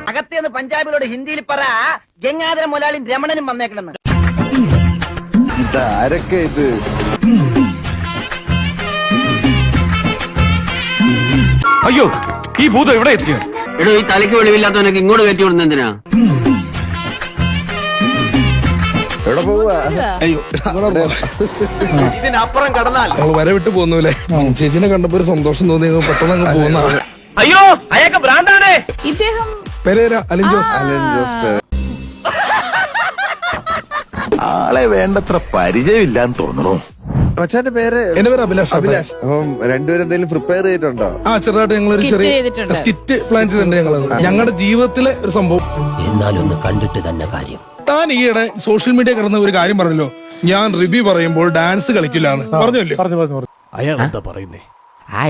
അകത്തേന്ന് പഞ്ചാബിലോട് ഹിന്ദിയിൽ പറ ഗംഗാധര മുതലാളിയും രമണനും വന്നേക്കണെന്ന്. ഇതാരൊക്കെ ഇത്? അയ്യോ, ഈ ഭൂതം ഇവിടെ എത്തിയോ? എടോ, ഈ തലയ്ക്ക് വെളിവില്ലാത്തവനൊക്കെ ഇങ്ങോട്ട് കയറ്റി വിടുന്ന എന്തിനാ? എവിടെ പോവാ? ഇതിനപ്പുറം കടന്നാൽ വരവിട്ട് പോന്നൂലേ. ചേച്ചിനെ കണ്ടപ്പോ ഒരു സന്തോഷം തോന്നി, പെട്ടെന്ന് അങ്ങ് പോകുന്ന. അയ്യോ, അയാൾക്ക് ഭ്രാന്താണ്. ഇദ്ദേഹം പെരേര അലൻ ജോസ്. ആളെ വേണ്ടത്ര പരിചയമില്ലാന്ന് തോന്നുന്നു. മച്ചാന്റെ പേര്? എന്റെ പേര് അഭിലാഷ്. അഭിലാഷ്. അപ്പം രണ്ടുപേരും എന്തെങ്കിലും പ്രിപ്പയർ ചെയ്തിട്ടുണ്ടോ? ചെറുതായിട്ട് ഞങ്ങളൊരു ചെറിയ സ്കിറ്റ് പ്ലാൻ ചെയ്തിട്ടുണ്ട്. ഞങ്ങളുടെ ജീവിതത്തിലെ ഒരു സംഭവം എന്നാലൊന്ന് കണ്ടിട്ട് തന്നെ കാര്യം. താൻ ഈയിടെ സോഷ്യൽ മീഡിയ കിടന്ന ഒരു കാര്യം പറഞ്ഞല്ലോ, ഞാൻ റിവ്യൂ പറയുമ്പോൾ ഡാൻസ് കളിക്കില്ലാന്ന് പറഞ്ഞല്ലോ. അയാൾ എന്താ പറയുന്നേ?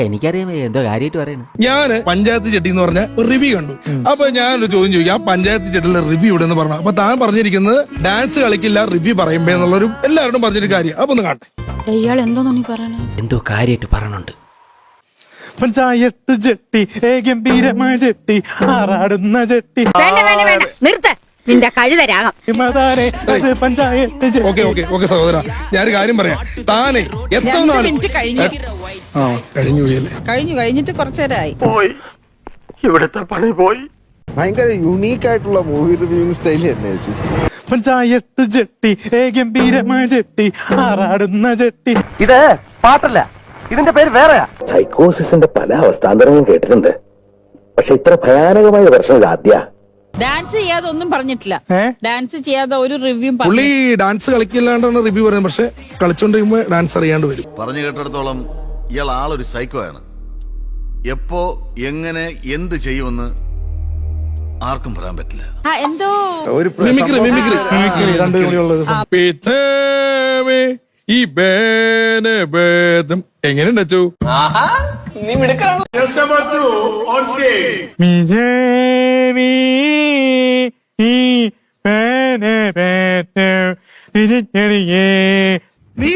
എനിക്കറിയാം എന്തോ കാര്യമായിട്ട് പറയുന്നു. ഞാന് പഞ്ചായത്ത് ചെട്ടി എന്ന് പറഞ്ഞ ഒരു റിവ്യൂ കണ്ടു. അപ്പൊ ഞാനൊരു ചോദ്യം ചോദിക്കാം, ആ പഞ്ചായത്ത് ചെട്ടിയിലെ റിവ്യൂ ഇവിടെ എന്ന് പറഞ്ഞു. അപ്പൊ താൻ പറഞ്ഞിരിക്കുന്നത് ഡാൻസ് കളിക്കില്ല റിവ്യൂ പറയുമ്പോ എന്നുള്ളൊരു എല്ലാവരോടും പറഞ്ഞൊരു കാര്യം. അപ്പൊ ഒന്ന് കാണട്ടെ. ഇയാൾ എന്തോന്നു നീ പറയണേ? എന്തോ കാര്യമായിട്ട് പറയണുണ്ട്. പഞ്ചായത്ത് ജെട്ടി, ഗംഭീരമായ ജെട്ടി, ആറാടുന്ന ജെട്ടി. നിർത്ത നിന്റെ കഴുതരാഗം. പഞ്ചായത്ത് ഓക്കെ സഹോദര, ഞാനൊരു കാര്യം പറയാം. താനെ എത്ര നാൾ കഴിഞ്ഞിട്ട് കുറച്ചേരായി പോയി, ഇവിടുത്തെ പണി പോയി. ഭയങ്കര യുണീക്ക് ആയിട്ടുള്ള മൂവി റിവ്യൂയിങ് സ്റ്റൈൽ തന്നെ. പഞ്ചായത്ത് ജെട്ടി, ഗംഭീരമായ ജെട്ടി, ആറാടുന്ന ജെട്ടി. ഇത് പാട്ടല്ല, ഇതിന്റെ പേര് വേറെയാ. സൈക്കോസിന്റെ പല അവസ്ഥാന്തരങ്ങളും കേട്ടിട്ടുണ്ട്, പക്ഷെ ഇത്ര ഭയാനകമായ പ്രശ്നം ഇത് ആദ്യ. ഡാൻസ് ചെയ്യാതെ ഒന്നും പറഞ്ഞിട്ടില്ല. ഡാൻസ് ചെയ്യാതെ ഒരു റിവ്യൂ പുള്ളി ഡാൻസ് കളിക്കില്ലാണ്ടാണ് റിവ്യൂ പറയുന്നത്. പക്ഷെ കളിച്ചോണ്ടിരിക്കുമ്പോ ഡാൻസ് അറിയാണ്ട് വരും. പറഞ്ഞു കേട്ടിടത്തോളം ഇയാൾ ആളൊരു സൈക്കോ ആണ്. എപ്പോ എങ്ങനെ എന്ത് ചെയ്യുമെന്ന് ആർക്കും പറയാൻ പറ്റില്ല. എന്തോ മിമിക്രി ഈ എങ്ങനെയുണ്ട് അച്ചു? നീ മിടുക്കറാണ്. നീ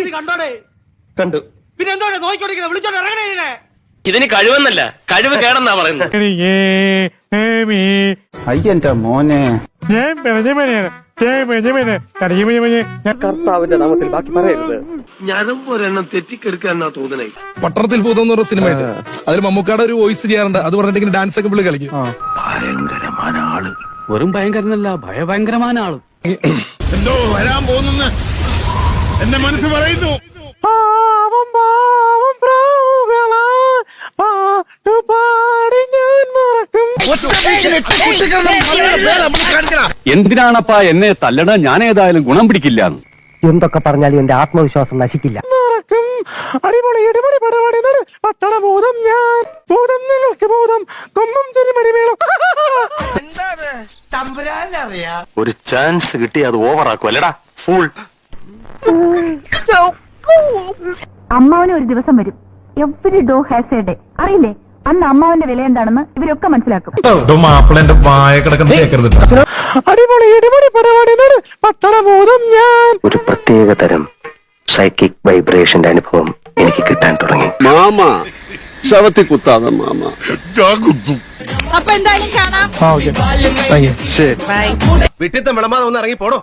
ഇത് കണ്ടോടെ? കണ്ടു. പിന്നെ എന്തോടെ നോക്കിക്കൊണ്ടിരിക്കുന്നത്? വിളിച്ചോണ്ട് ഇറങ്ങണേ. ഇതിന് കഴിവെന്നല്ല, കഴിവ് കേടെന്നാ പറയുന്നത്. അയ്യന്റെ മോനെ, കർത്താവിന്റെ നാമത്തിൽ ബാക്കി പറയരുത്. ഞാനും ഒരെണ്ണം തെറ്റിക്കെടുക്കാന്നാ തോന്നണേ. പട്ടണത്തിൽ ഭൂതം എന്ന് പറഞ്ഞ സിനിമ, അതിൽ മമ്മൂക്കാടെ ഒരു വോയിസ് ചെയ്യാറുണ്ട്. അത് പറഞ്ഞിട്ട് ഡാൻസ് ഒക്കെ പുള്ളി കളിക്കും. ഭയങ്കരമായ ആള്. വെറും ഭയങ്കരനല്ല, ഭയങ്കരമായ ആളും. എന്തോ വരാൻ പോകുന്നെന്ന് എന്റെ മനസ്സ് പറയുന്നു. എന്തിനാണപ്പാ എന്നെ തല്ലണ? ഞാൻ ഏതായാലും ഗുണം പിടിക്കില്ല. എന്തൊക്കെ പറഞ്ഞാലും എന്റെ ആത്മവിശ്വാസം നശിക്കില്ല. അടിപൊളി അടിപൊളി പടപടി പട്ടണഭൂതം, ഞാൻ ഭൂതം, നിങ്ങൾക്ക് ഭൂതം, കൊമ്പം ചെറിമടി വേണം. ഒരു ചാൻസ് കിട്ടി അത് ഓവറാക്കും അല്ലടാ ഫുൾ. അമ്മാവന് ഒരു ദിവസം വരും. Every dog has a day. അറിയില്ലേ? അന്ന് അമ്മാവന്റെ വില എന്താണെന്ന് ഇവരൊക്കെ മനസ്സിലാക്കും. മാപ്പിളന്റെ വായ കിടക്കുന്ന കേൾക്കരുത്. അടിപൊളി അടിപൊളി പടപടി പട്ടണഭൂതം, ഞാൻ. ഒരു പ്രത്യേക തരം സൈക്കിക് വൈബ്രേഷന്റെ അനുഭവം എനിക്ക് കിട്ടാൻ തുടങ്ങി. മാമ ശവത്തി കുത്താതെ മാമ. അപ്പൊ എന്തായാലും കാണാം. ശരി. വിട്ടിത്തം വിളമാതെ ഒന്ന് ഇറങ്ങി പോടോ.